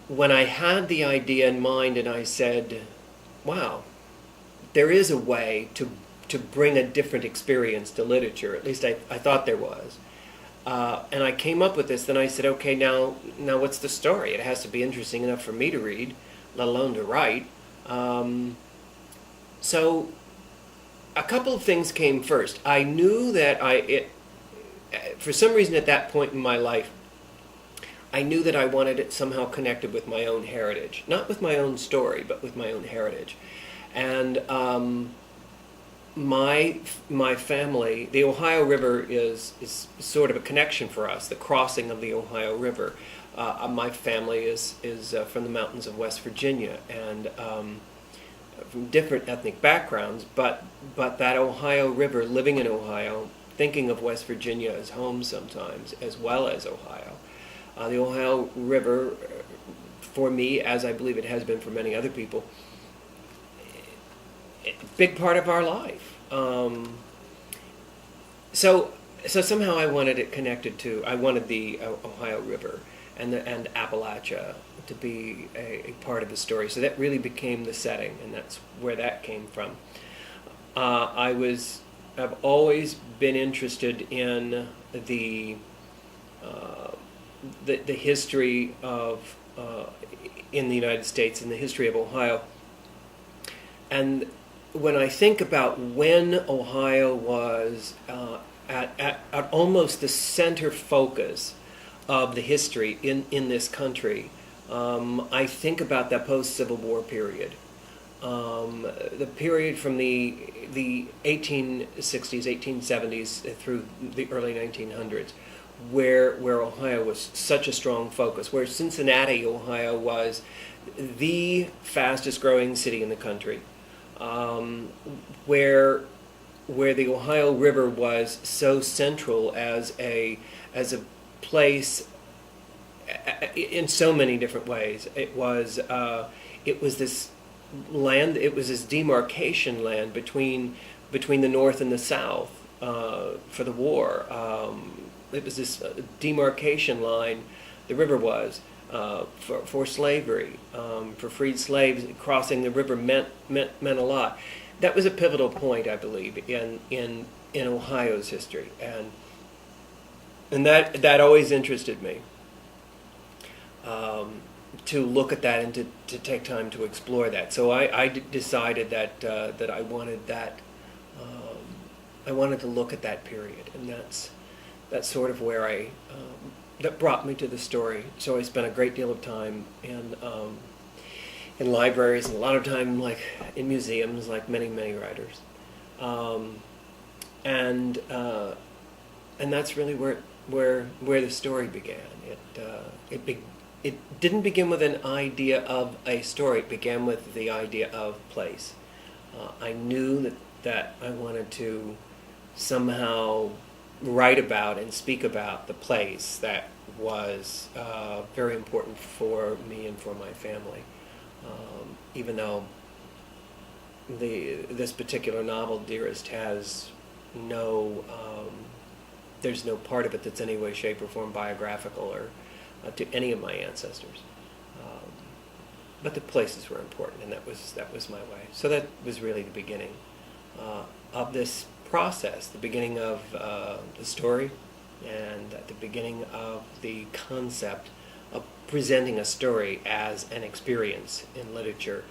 when I had the idea in mind and I said, wow, there is a way to bring a different experience to literature, at least I thought there was. And I came up with this, then I said, okay, now what's the story? It has to be interesting enough for me to read, let alone to write. So a couple of things came first. I knew that for some reason at that point in my life, I knew that I wanted it somehow connected with my own heritage. Not with my own story, but with my own heritage. And my family, the Ohio River is sort of a connection for us, the crossing of the Ohio River. My family is from the mountains of West Virginia, and from different ethnic backgrounds, but that Ohio River, living in Ohio, thinking of West Virginia as home sometimes, as well as Ohio. The Ohio River, for me, as I believe it has been for many other people, a big part of our life. So somehow I wanted it connected to, I wanted the Ohio River and Appalachia to be a part of the story. So that really became the setting, and that's where that came from. I've always been interested in the history of in the United States, and the history of Ohio. And when I think about when Ohio was at almost the center focus of the history in this country, I think about that post-Civil War period. The period from the 1860s, 1870s through the early 1900s, where Ohio was such a strong focus, where Cincinnati, Ohio was the fastest growing city in the country, where the Ohio River was so central as a place in so many different ways. It was this land. It was this demarcation land between the North and the South for the war. It was this demarcation line. The river was for slavery, for freed slaves. Crossing the river meant a lot. That was a pivotal point, I believe, in Ohio's history, and that always interested me. To look at that and to take time to explore that. So I decided that I wanted that. I wanted to look at that period, and that's sort of where that brought me to the story. So I spent a great deal of time in libraries, and a lot of time in museums, like many writers, and that's really where the story began. It didn't begin with an idea of a story. It began with the idea of place. I knew that I wanted to somehow write about and speak about the place that was very important for me and for my family. Even though this particular novel, Dearest, has there's no part of it that's any way, shape, or form biographical or to any of my ancestors. But the places were important, and that was my way. So that was really the beginning of this process, the beginning of the story, and at the beginning of the concept of presenting a story as an experience in literature